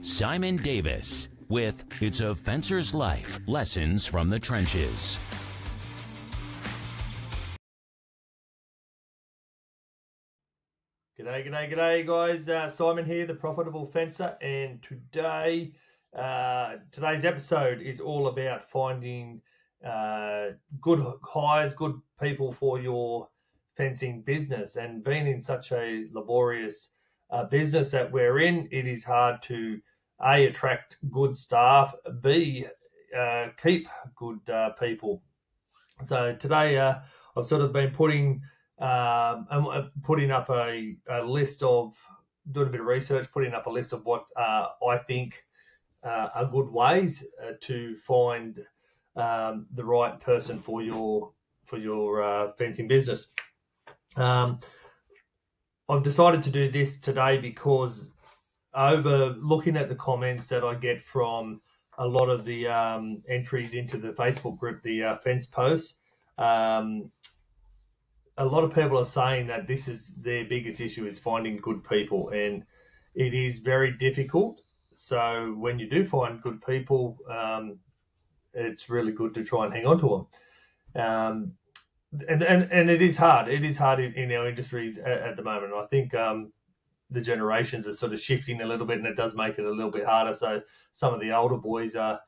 Simon Davis with It's a Fencer's Life, Lessons from the Trenches. G'day guys, Simon here, the Profitable Fencer, and today's episode is all about finding good hires, good people for your fencing business. And being in such a laborious business that we're in, it is hard to A, attract good staff, B, keep good people. So today I've sort of been putting up a list of, doing a bit of research, putting up a list of what I think are good ways to find the right person for your fencing business. I've decided to do this today because over looking at the comments that I get from a lot of the entries into the Facebook group, the fence posts, a lot of people are saying that this is their biggest issue, is finding good people, and it is very difficult. So when you do find good people, it's really good to try and hang on to them. And it is hard. It is hard in our industries at the moment. I think the generations are sort of shifting a little bit, and it does make it a little bit harder. So some of the older boys are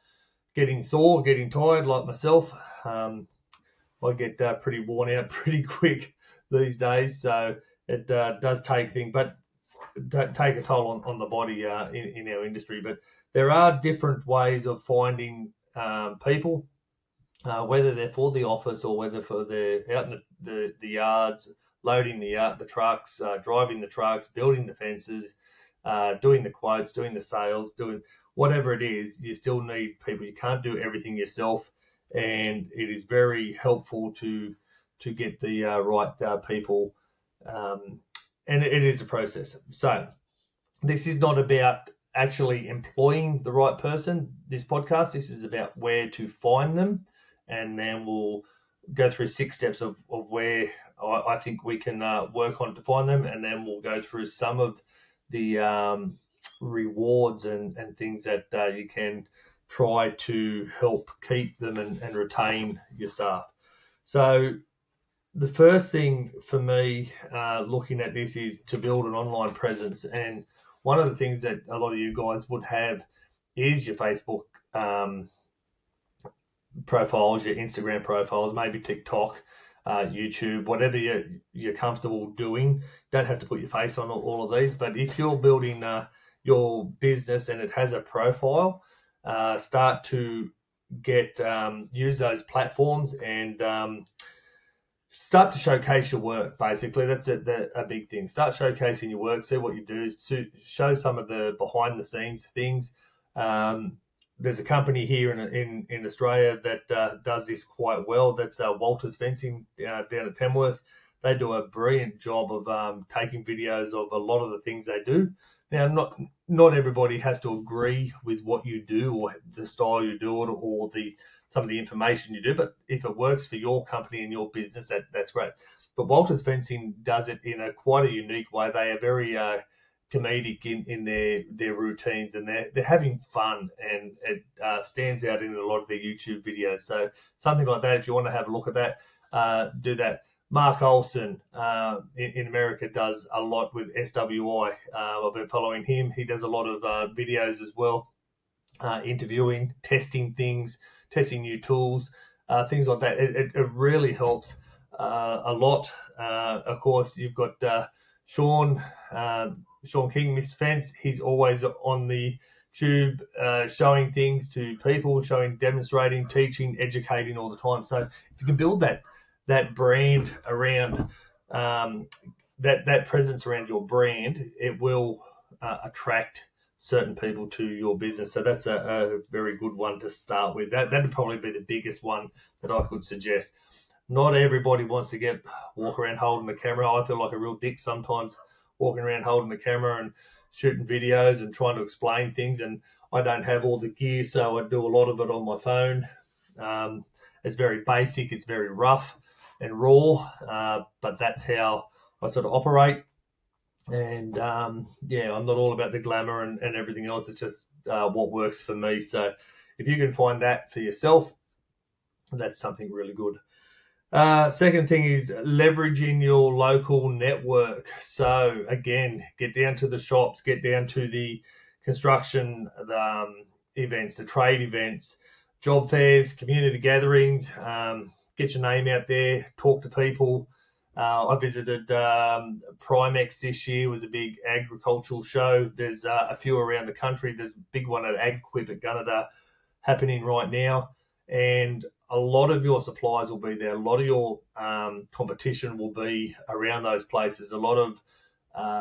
getting sore, getting tired, like myself. I get pretty worn out pretty quick these days, so it does take a toll on the body in our industry. But there are different ways of finding people, whether they're for the office or whether for out in the yards, loading the trucks, driving the trucks, building the fences, doing the quotes, doing the sales, doing whatever it is. You still need people. You can't do everything yourself. And it is very helpful to get the right people, and it is a process. So this is not about actually employing the right person, this podcast. This is about where to find them, and then we'll go through 6 steps of where I think we can work on to find them, and then we'll go through some of the rewards and things that you can try to help keep them and retain your staff. So the first thing for me looking at this is to build an online presence. And one of the things that a lot of you guys would have is your Facebook profiles, your Instagram profiles, maybe TikTok, YouTube, whatever you're comfortable doing. Don't have to put your face on all of these, but if you're building your business and it has a profile, start to use those platforms and start to showcase your work. Basically, that's a big thing. Start showcasing your work, see what you do, show some of the behind the scenes things. There's a company here in Australia that does this quite well. That's Walters Fencing down at Tamworth. They do a brilliant job of taking videos of a lot of the things they do. Now, not everybody has to agree with what you do or the style you do it or some of the information you do, but if it works for your company and your business, that's great. But Walters Fencing does it in quite a unique way. They are very comedic in their routines, and they're having fun, and it stands out in a lot of their YouTube videos. So something like that, if you want to have a look at that, do that. Mark Olson in America does a lot with SWI. I've been following him. He does a lot of videos as well, interviewing, testing things, testing new tools, things like that. It really helps a lot. Of course, you've got Sean King, Mr. Fence. He's always on the tube showing things to people, demonstrating, teaching, educating all the time. So if you can build that brand around that presence around your brand, it will attract certain people to your business. So that's a very good one to start with. That'd probably be the biggest one that I could suggest. Not everybody wants to walk around holding the camera. I feel like a real dick sometimes walking around holding the camera and shooting videos and trying to explain things, and I don't have all the gear, so I do a lot of it on my phone. It's very basic, it's very rough and raw, but that's how I sort of operate. And I'm not all about the glamour and everything else. It's just what works for me. So if you can find that for yourself, that's something really good. Second thing is leveraging your local network. So again, get down to the shops, get down to the construction events, the trade events, job fairs, community gatherings. Get your name out there, talk to people. I visited Primex this year. It was a big agricultural show. There's a few around the country. There's a big one at AgQuip at Gunnedah happening right now. And a lot of your suppliers will be there. A lot of your competition will be around those places. A lot of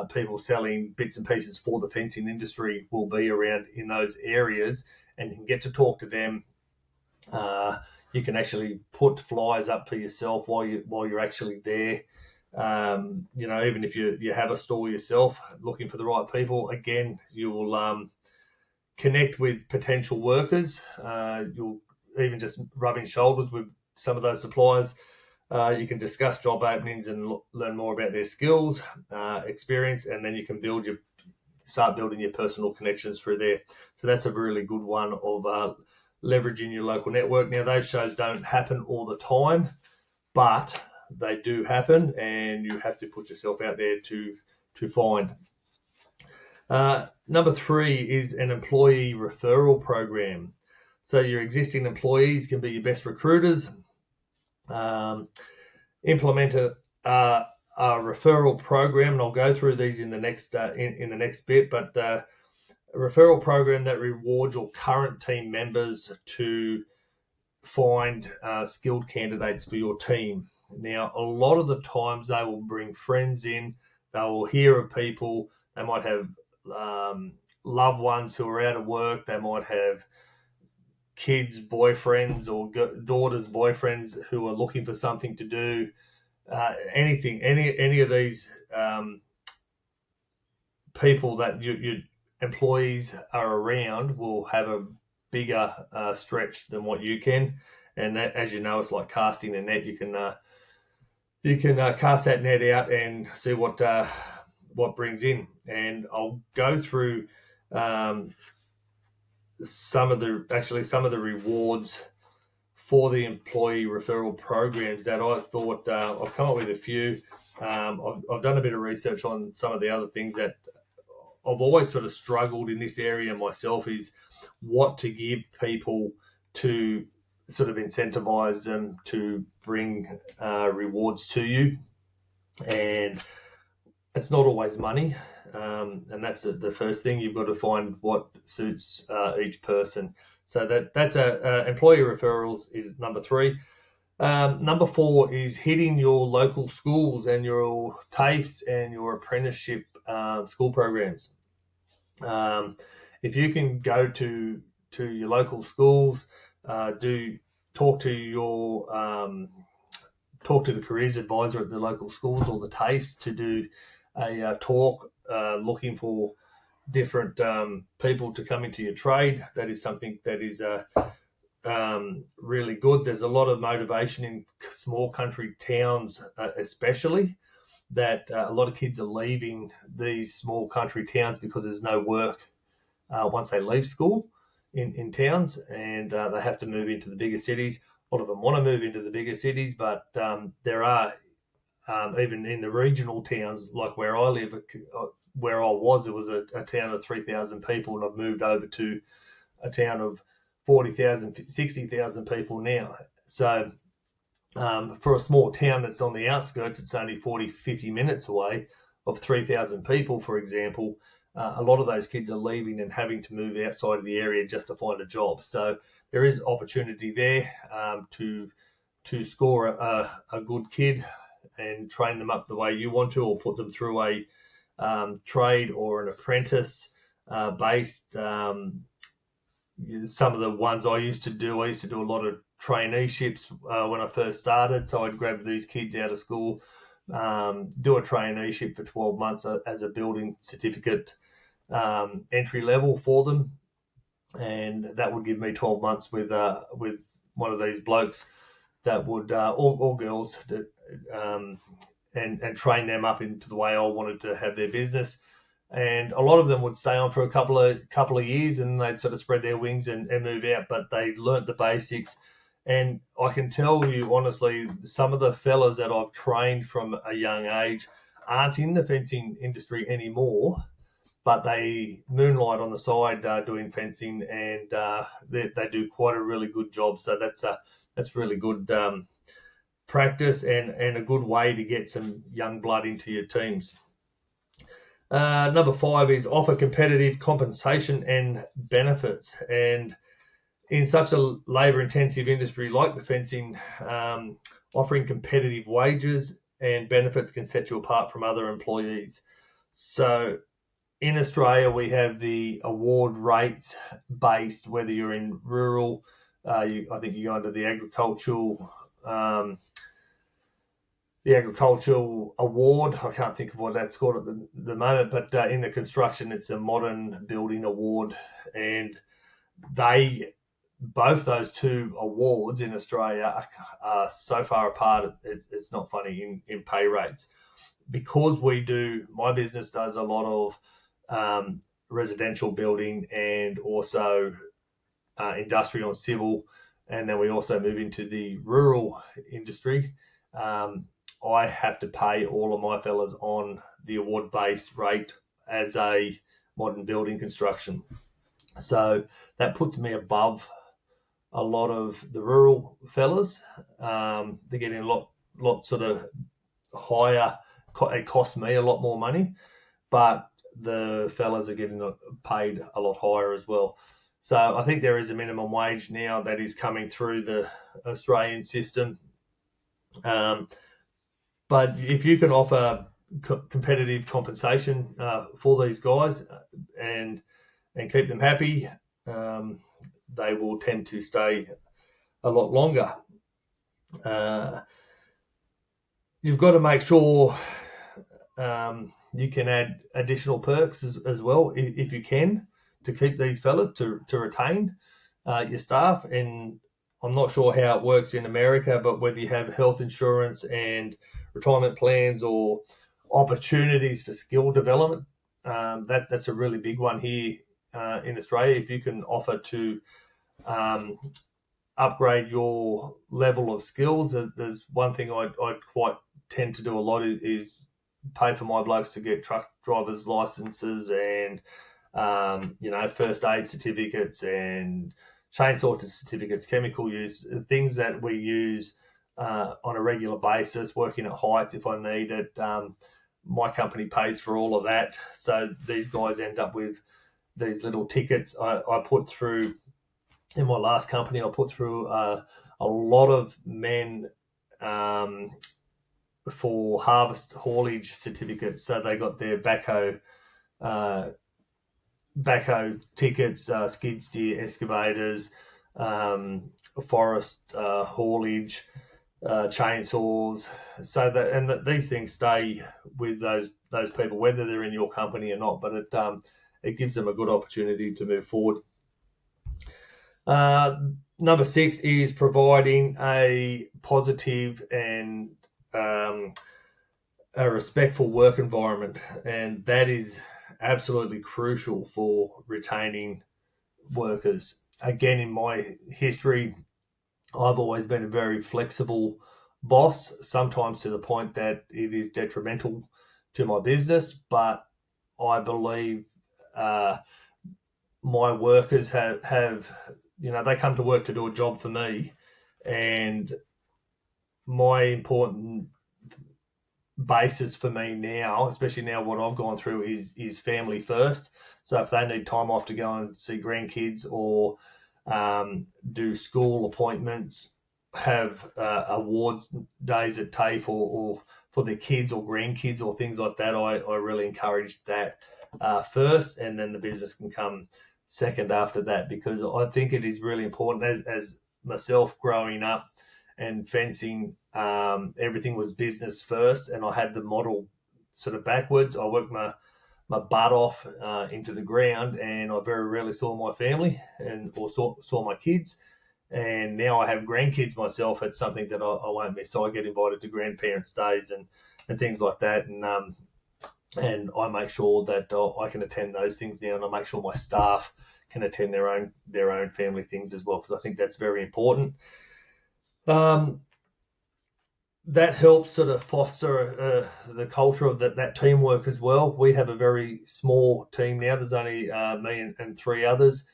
people selling bits and pieces for the fencing industry will be around in those areas, and you can get to talk to them. You can actually put flyers up for yourself while you're actually there. Even if you have a store yourself, looking for the right people, again, you will connect with potential workers. You'll even just rubbing shoulders with some of those suppliers. You can discuss job openings and learn more about their skills, experience, and then you can start building your personal connections through there. So that's a really good one of leveraging your local network. Now, those shows don't happen all the time, but they do happen, and you have to put yourself out there to find. Number 3 is an employee referral program. So your existing employees can be your best recruiters. Implement a referral program, and I'll go through these in the next in the next bit. But a referral program that rewards your current team members to find skilled candidates for your team. Now, a lot of the times they will bring friends in. They will hear of people. They might have loved ones who are out of work. They might have kids' boyfriends or daughters' boyfriends who are looking for something to do. Any of these people that your employees are around will have a bigger stretch than what you can. And that, as you know, it's like casting a net. You can cast that net out and see what brings in. And I'll go through some of the rewards for the employee referral programs that I thought I've come up with a few. I've done a bit of research on some of the other things that I've always sort of struggled in this area myself, is what to give people to sort of incentivize them to bring rewards to you. And it's not always money. And that's the first thing. You've got to find what suits each person. So that's employee referrals is number 3. Number 4 is hitting your local schools and your TAFEs and your apprenticeship school programs. If you can go to your local schools, talk to the careers advisor at the local schools or the TAFEs to do a talk looking for different people to come into your trade. That is something that is really good. There's a lot of motivation in small country towns, especially, that a lot of kids are leaving these small country towns because there's no work once they leave school in towns, and they have to move into the bigger cities. A lot of them want to move into the bigger cities, but there are even in the regional towns, like where I live, where I was, it was a town of 3,000 people, and I've moved over to a town of 40,000, 60,000 people now. So for a small town that's on the outskirts, it's only 40, 50 minutes away of 3,000 people, for example. A lot of those kids are leaving and having to move outside of the area just to find a job. So there is opportunity there to score a good kid and train them up the way you want to, or put them through a trade or an apprentice based. Some of the ones I used to do a lot of traineeships when I first started. So I'd grab these kids out of school, do a traineeship for 12 months as a building certificate entry level for them, and that would give me 12 months with one of these blokes that would or girls and train them up into the way I wanted to have their business. and a lot of them would stay on for a couple of years, and they'd sort of spread their wings and move out. But they learnt the basics, and I can tell you honestly, some of the fellas that I've trained from a young age aren't in the fencing industry anymore, but they moonlight on the side doing fencing, and they do quite a really good job. So that's really good practice and a good way to get some young blood into your teams. Number 5 is offer competitive compensation and benefits. And in such a labour-intensive industry like the fencing, offering competitive wages and benefits can set you apart from other employees. So in Australia, we have the award rates based, whether you're in rural, I think you go under the agricultural award. I can't think of what that's called at the moment, but in the construction, it's a modern building award, and both those two awards in Australia are so far apart, it's not funny in pay rates. Because my business does a lot of residential building and also industrial and civil, and then we also move into the rural industry. I have to pay all of my fellas on the award-based rate as a modern building construction. So that puts me above a lot of the rural fellas. They're getting a lot sort of higher. It costs me a lot more money, but the fellas are getting paid a lot higher as well. So I think there is a minimum wage now that is coming through the Australian system. But if you can offer competitive compensation for these guys and keep them happy, they will tend to stay a lot longer. You've got to make sure you can add additional perks as well, if you can, to keep these fellas to retain your staff. And I'm not sure how it works in America, but whether you have health insurance and retirement plans or opportunities for skill development, that's a really big one here in Australia. If you can offer to upgrade your level of skills, there's one thing I'd quite tend to do a lot is pay for my blokes to get truck drivers licenses and first aid certificates and chainsaw certificates, chemical use, things that we use on a regular basis, working at heights if I need it. My company pays for all of that. So these guys end up with these little tickets. I put through, in my last company, I put through a lot of men for harvest haulage certificates. So they got their backhoe tickets, skid steer excavators, forest haulage, chainsaws. So that these things stay with those people, whether they're in your company or not. But it gives them a good opportunity to move forward. Number 6 is providing a positive and a respectful work environment, and that is absolutely crucial for retaining workers. Again, in my history, I've always been a very flexible boss, sometimes to the point that it is detrimental to my business, but I believe my workers have they come to work to do a job for me, and my important basis for me now, especially now what I've gone through, is family first. So if they need time off to go and see grandkids or do school appointments, have awards days at TAFE or for their kids or grandkids or things like that, I really encourage that first, and then the business can come second after that, because I think it is really important. As myself growing up and fencing, everything was business first, and I had the model sort of backwards. I worked my butt off into the ground, and I very rarely saw my family or saw my kids. And now I have grandkids myself. It's something that I won't miss. So I get invited to grandparents' days and things like that. And and I make sure that I can attend those things now, and I make sure my staff can attend their own family things as well, because I think that's very important. Um, that helps sort of foster the culture of that teamwork as well. We have a very small team now. There's only me and three others,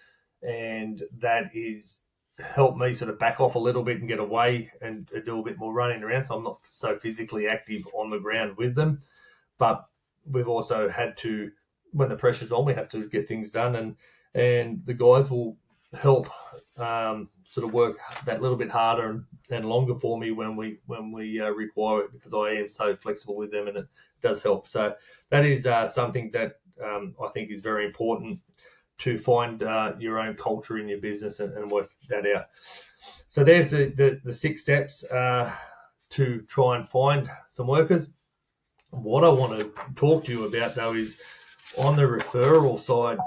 and that is helped me sort of back off a little bit and get away and do a bit more running around. So I'm not so physically active on the ground with them, but we've also had to, when the pressure's on, we have to get things done, and the guys will help sort of work that little bit harder and longer for me when we require it, because I am so flexible with them, and it does help. So that is something that I think is very important, to find your own culture in your business and work that out. So there's the 6 steps to try and find some workers. What I want to talk to you about, though, is on the referral side.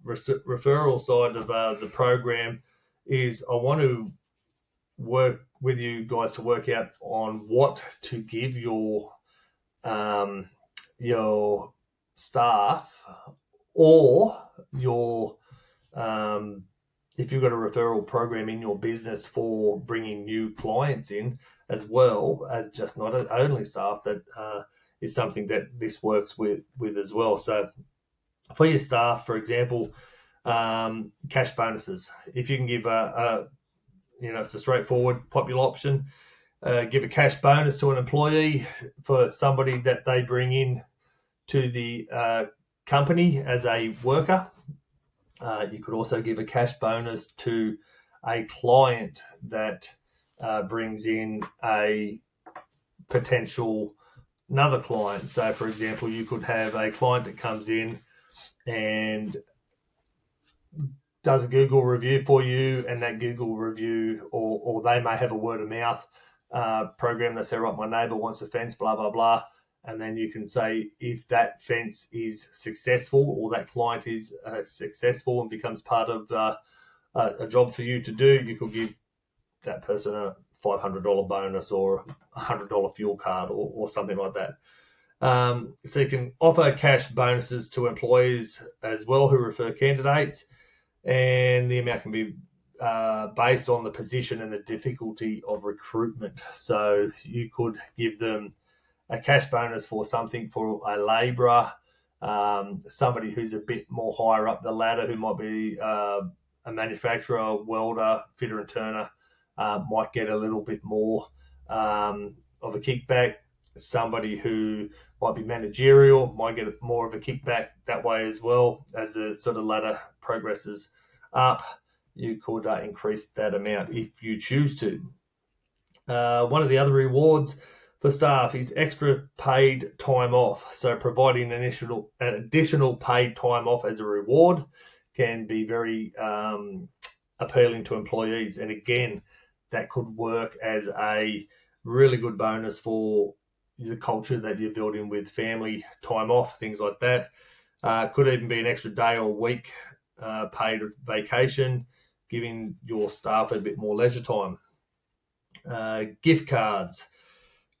Referral side of the program is I want to work with you guys to work out on what to give your staff, or your if you've got a referral program in your business for bringing new clients in, as well as just not only staff, that is something that this works with as well. So for your staff, for example, cash bonuses. If you can give it's a straightforward, popular option. Give a cash bonus to an employee for somebody that they bring in to the company as a worker. You could also give a cash bonus to a client that brings in a potential another client. So, for example, you could have a client that comes in and does a Google review for you, and that Google review, or they may have a word of mouth program that say, right, my neighbor wants a fence, blah, blah, blah. And then you can say, if that fence is successful, or that client is successful and becomes part of a job for you to do, you could give that person a $500 bonus or a $100 fuel card, or something like that. So you can offer cash bonuses to employees as well who refer candidates, and the amount can be based on the position and the difficulty of recruitment. So you could give them a cash bonus for something for a labourer, somebody who's a bit more higher up the ladder, who might be a manufacturer, welder, fitter and turner, might get a little bit more of a kickback. Somebody who might be managerial might get more of a kickback that way as well. As the sort of ladder progresses up, you could increase that amount if you choose to. One of the other rewards for staff is extra paid time off. So providing an additional paid time off as a reward can be very appealing to employees. And again, that could work as a really good bonus for the culture that you're building with family time off, things like that. Could even be an extra day or week paid vacation, giving your staff a bit more leisure time. Gift cards.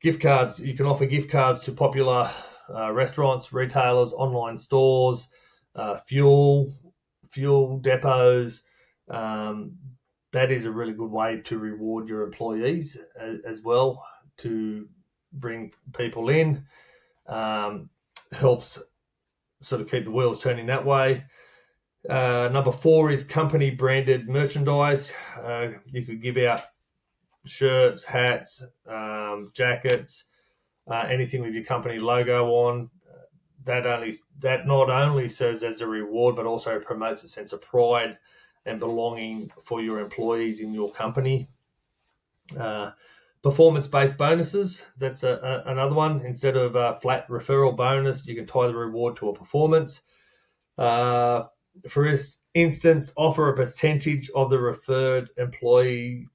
You can offer gift cards to popular restaurants, retailers, online stores, fuel depots. That is a really good way to reward your employees as well, to bring people in. Helps sort of keep the wheels turning that way. Number 4 is company branded merchandise. You could give out shirts, hats, jackets, anything with your company logo on. That not only serves as a reward, but also promotes a sense of pride and belonging for your employees in your company. Performance-based bonuses, that's another one. Instead of a flat referral bonus, you can tie the reward to a performance. For instance, offer a percentage of the referred employee's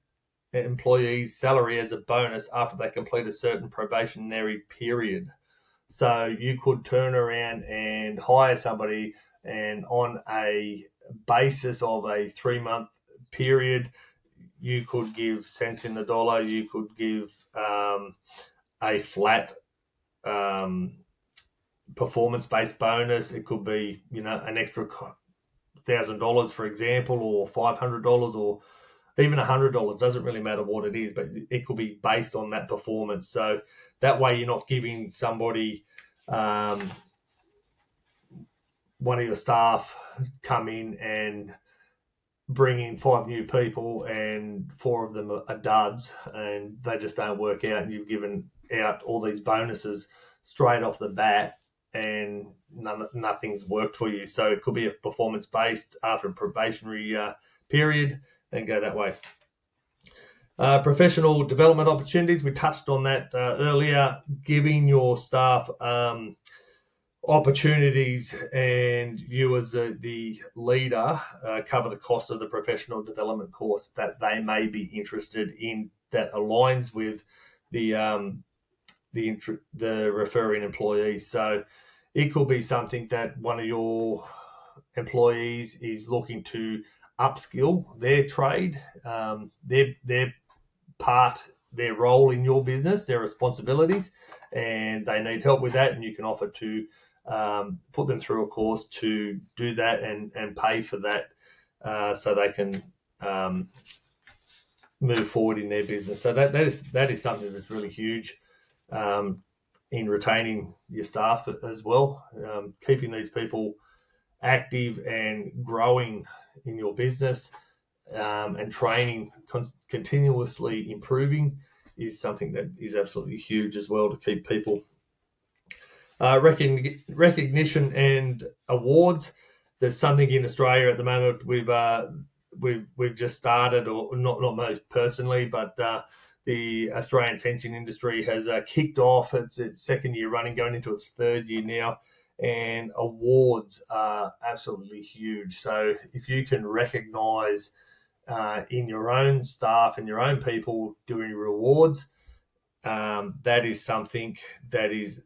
salary as a bonus after they complete a certain probationary period. So you could turn around and hire somebody, and on a basis of a 3-month period, you could give cents in the dollar. You could give a flat performance-based bonus. It could be, an extra $1,000, for example, or $500, or even $100. Doesn't really matter what it is, but it could be based on that performance. So that way you're not giving somebody, one of your staff come in and bring in 5 new people and 4 of them are duds and they just don't work out, and you've given out all these bonuses straight off the bat and nothing's worked for you. So it could be a performance based after a probationary period and go that way. Professional development opportunities, we touched on that earlier, giving your staff opportunities, and you as the leader cover the cost of the professional development course that they may be interested in, that aligns with the referring employee. So it could be something that one of your employees is looking to upskill their trade, their role in your business, their responsibilities, and they need help with that, and you can offer to put them through a course to do that and pay for that, so they can move forward in their business. So that is something that's really huge in retaining your staff as well, keeping these people active and growing in your business, and training, continuously improving is something that is absolutely huge as well to keep people. Recognition and awards. There's something in Australia at the moment we've just started, or not most personally, but the Australian fencing industry has kicked off. It's its second year running, going into its third year now, and awards are absolutely huge. So if you can recognise in your own staff and your own people doing rewards, that is something that is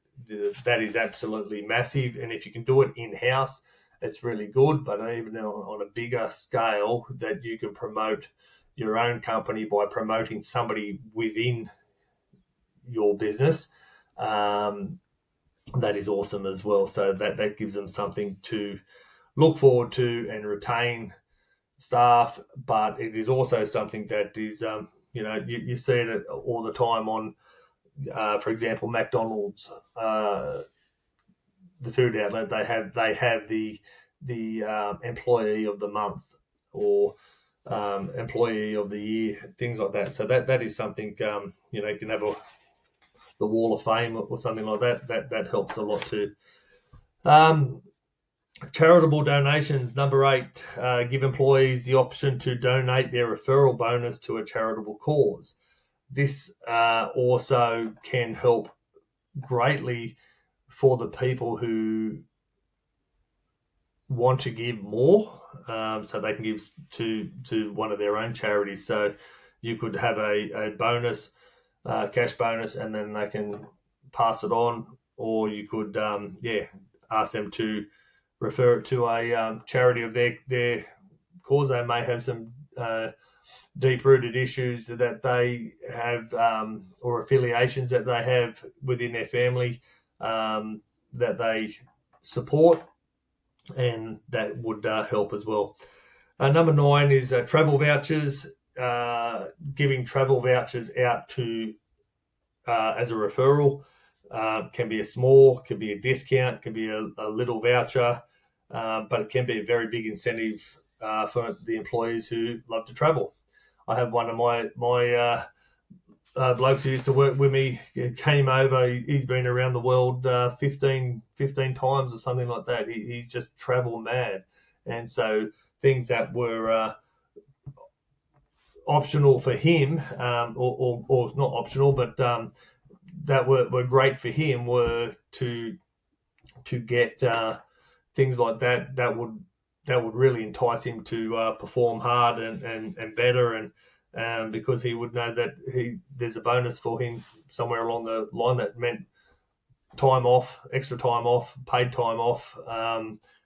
absolutely massive. And if you can do it in-house, it's really good. But even on a bigger scale, that you can promote your own company by promoting somebody within your business, that is awesome as well. So that gives them something to look forward to and retain staff. But it is also something that is, you see it all the time on, for example, McDonald's, the food outlet. They have the employee of the month, or employee of the year, things like that. So that is something, you can have the Wall of Fame or something like that. That helps a lot too. Charitable donations, number 8, give employees the option to donate their referral bonus to a charitable cause. This also can help greatly for the people who want to give more, so they can give to one of their own charities. So you could have a bonus, cash bonus, and then they can pass it on, or you could ask them to refer it to a charity of their cause. They may have some deep-rooted issues that they have, or affiliations that they have within their family, that they support, and that would help as well. Number 9 is travel vouchers. Giving travel vouchers out to as a referral, can be a small, can be a discount, can be a little voucher, but it can be a very big incentive for the employees who love to travel. I have one of my blokes who used to work with me, came over. He's been around the world 15 times or something like that. He's just travel mad. And so things that were optional for him, or not optional, but that were great for him, were to get things like that would really entice him to perform hard and better, and because he would know that there's a bonus for him somewhere along the line that meant time off, extra time off, paid time off,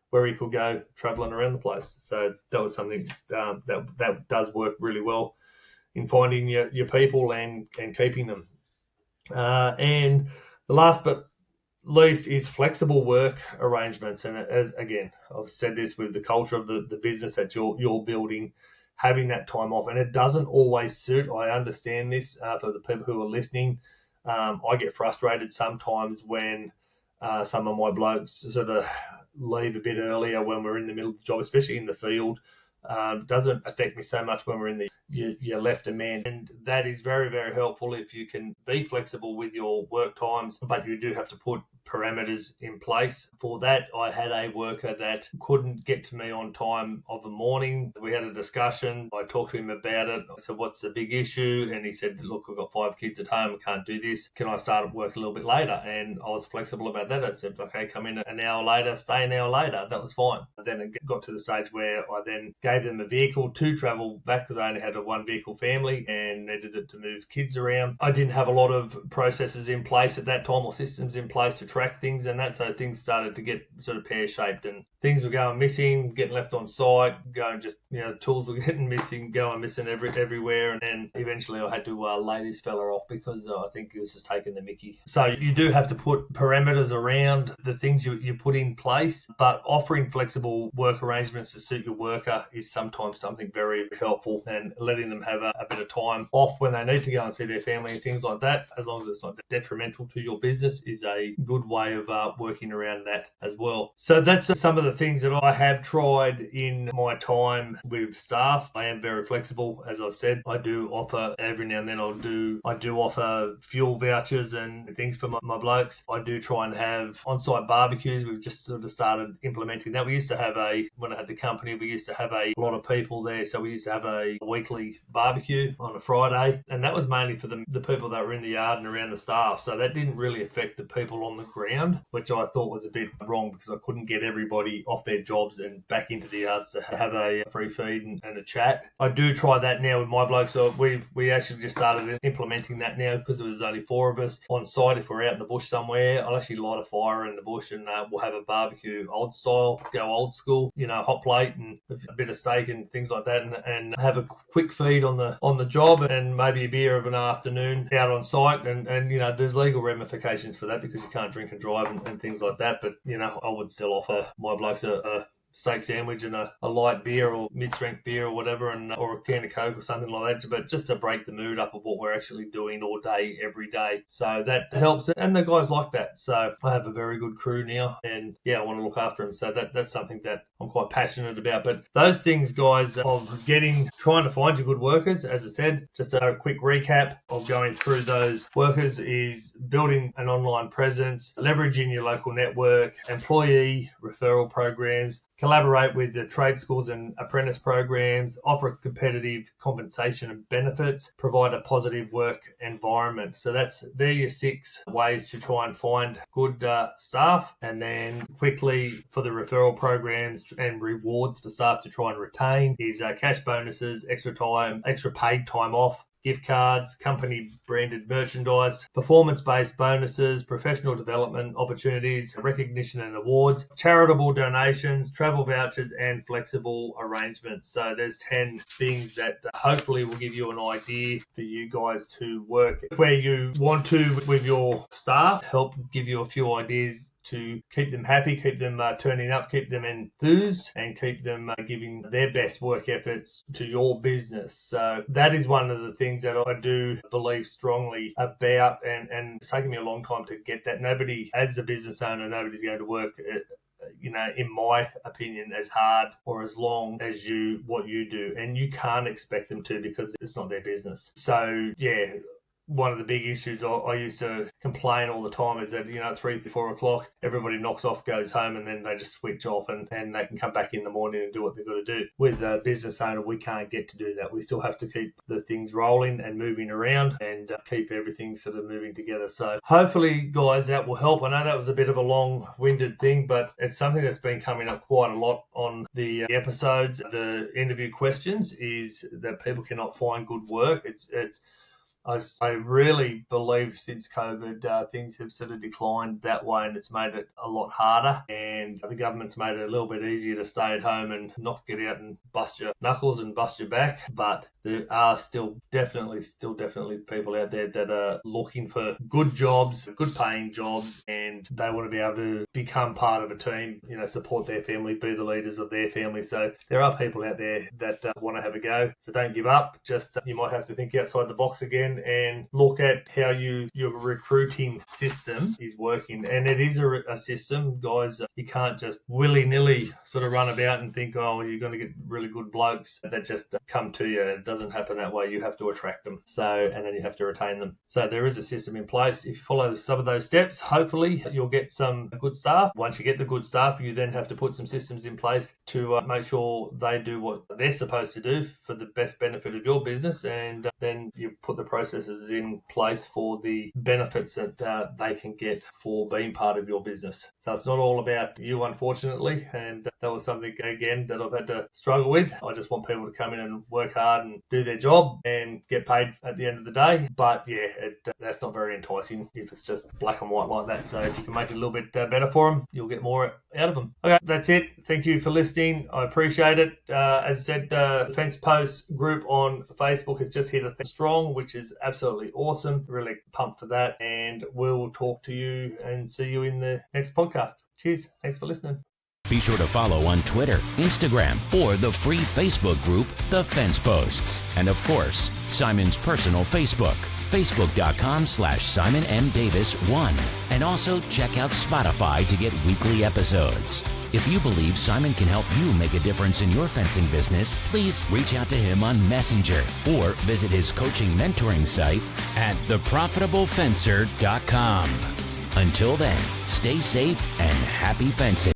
where he could go traveling around the place. So that was something that does work really well in finding your people and keeping them. And the last but least is flexible work arrangements. And as again, I've said this with the culture of the business that you're building, having that time off, and it doesn't always suit. I understand this for the people who are listening. I get frustrated sometimes when some of my blokes sort of leave a bit earlier when we're in the middle of the job, especially in the field. Doesn't affect me so much when we're in you're left a man, and that is very, very helpful if you can be flexible with your work times, but you do have to put parameters in place. For that, I had a worker that couldn't get to me on time of the morning. We had a discussion. I talked to him about it. I said, what's the big issue? And he said, look, I've got 5 kids at home. I can't do this. Can I start at work a little bit later? And I was flexible about that. I said, okay, come in an hour later, stay an hour later. That was fine. Then it got to the stage where I then gave them a vehicle to travel back because I only had a 1-vehicle family and needed it to move kids around. I didn't have a lot of processes in place at that time or systems in place to track things and that, so things started to get sort of pear-shaped and things were going missing, getting left on site, tools were getting missing, going missing everywhere, and then eventually I had to lay this fella off because I think he was just taking the mickey. So you do have to put parameters around the things you put in place, but offering flexible work arrangements to suit your worker is sometimes something very helpful, and letting them have a bit of time off when they need to go and see their family and things like that, as long as it's not detrimental to your business, is a good way of working around that as well. So that's some of the things that I have tried in my time with staff. I am very flexible, as I've said. I do offer every now and then I do offer fuel vouchers and things for my blokes. I do try and have on-site barbecues. We've just sort of started implementing that. We used to have when I had the company, we used to have a lot of people there, so we used to have a weekly barbecue on a Friday, and that was mainly for the people that were in the yard and around the staff. So that didn't really affect the people on the ground, which I thought was a bit wrong because I couldn't get everybody off their jobs and back into the yards to have a free feed and a chat. I do try that now with my blokes. So we actually just started implementing that now because there was only 4 of us on site. If we're out in the bush somewhere, I'll actually light a fire in the bush and we'll have a barbecue old style, go old school, hot plate and a bit of steak and things like that, and have a quick feed on the job and maybe a beer of an afternoon out on site. And there's legal ramifications for that because you can't drink and drive and things like that. But I would still offer my blokes a steak sandwich and a light beer or mid-strength beer or whatever, or a can of Coke or something like that, but just to break the mood up of what we're actually doing all day, every day. So that helps, and the guys like that. So I have a very good crew now, and I want to look after them. So that's something that I'm quite passionate about. But those things, guys, of trying to find your good workers, as I said, just a quick recap of going through those workers is building an online presence, leveraging your local network, employee referral programs, collaborate with the trade schools and apprentice programs, offer competitive compensation and benefits, provide a positive work environment. So they're your 6 ways to try and find good staff. And then quickly for the referral programs and rewards for staff to try and retain is cash bonuses, extra paid time off, gift cards, company branded merchandise, performance-based bonuses, professional development opportunities, recognition and awards, charitable donations, travel vouchers, and flexible arrangements. So there's 10 things that hopefully will give you an idea for you guys to work where you want to with your staff, help give you a few ideas to keep them happy, keep them turning up, keep them enthused, and keep them giving their best work efforts to your business. So that is one of the things that I do believe strongly about, and it's taken me a long time to get that. Nobody, as a business owner, nobody's going to work in my opinion, as hard or as long as what you do, and you can't expect them to because it's not their business. So one of the big issues I used to complain all the time is that, at 3, 4 o'clock, everybody knocks off, goes home, and then they just switch off and they can come back in the morning and do what they've got to do. With a business owner, we can't get to do that. We still have to keep the things rolling and moving around and keep everything sort of moving together. So hopefully, guys, that will help. I know that was a bit of a long-winded thing, but it's something that's been coming up quite a lot on the episodes. The interview questions is that people cannot find good work. It's I really believe since COVID, things have sort of declined that way, and it's made it a lot harder. And the government's made it a little bit easier to stay at home and not get out and bust your knuckles and bust your back. But there are still definitely people out there that are looking for good jobs, good paying jobs, and they want to be able to become part of a team, support their family, be the leaders of their family. So there are people out there that want to have a go. So don't give up. Just you might have to think outside the box again and look at how your recruiting system is working. And it is a system, guys. You can't just willy-nilly sort of run about and think, oh, you're going to get really good blokes that just come to you. It doesn't happen that way. You have to attract them. And then you have to retain them. So there is a system in place. If you follow some of those steps, hopefully you'll get some good staff. Once you get the good staff, you then have to put some systems in place to make sure they do what they're supposed to do for the best benefit of your business. And then you put the processes in place for the benefits that they can get for being part of your business. So it's not all about you, unfortunately. And that was something, again, that I've had to struggle with. I just want people to come in and work hard and do their job and get paid at the end of the day. But yeah, that's not very enticing if it's just black and white like that. So if you can make it a little bit better for them, you'll get more out of them. Okay, that's it. Thank you for listening. I appreciate it. As I said, the Fence Post group on Facebook has just hit 1,000 strong, which is absolutely awesome. Really pumped for that. And we'll talk to you and see you in the next podcast. Cheers. Thanks for listening. Be sure to follow on Twitter, Instagram, or the free Facebook group, The Fence Posts. And of course, Simon's personal Facebook, facebook.com/Simon M. Davis 1. And also check out Spotify to get weekly episodes. If you believe Simon can help you make a difference in your fencing business, please reach out to him on Messenger or visit his coaching mentoring site at theprofitablefencer.com. Until then, stay safe and happy fencing.